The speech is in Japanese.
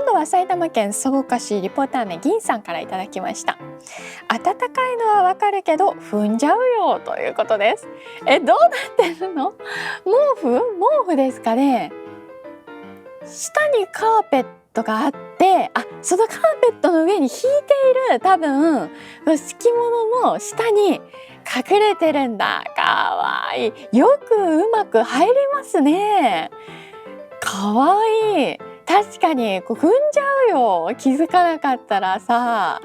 今度は埼玉県草加市リポーター名銀さんからいただきました。暖かいのはわかるけど踏んじゃうよということです。どうなってるの？毛布ですかね。下にカーペットがあって、そのカーペットの上に引いている多分敷物の下に隠れてるんだ。かわいい。よくうまく入りますね。かわいい。確かに踏んじゃうよ。気づかなかったらさ。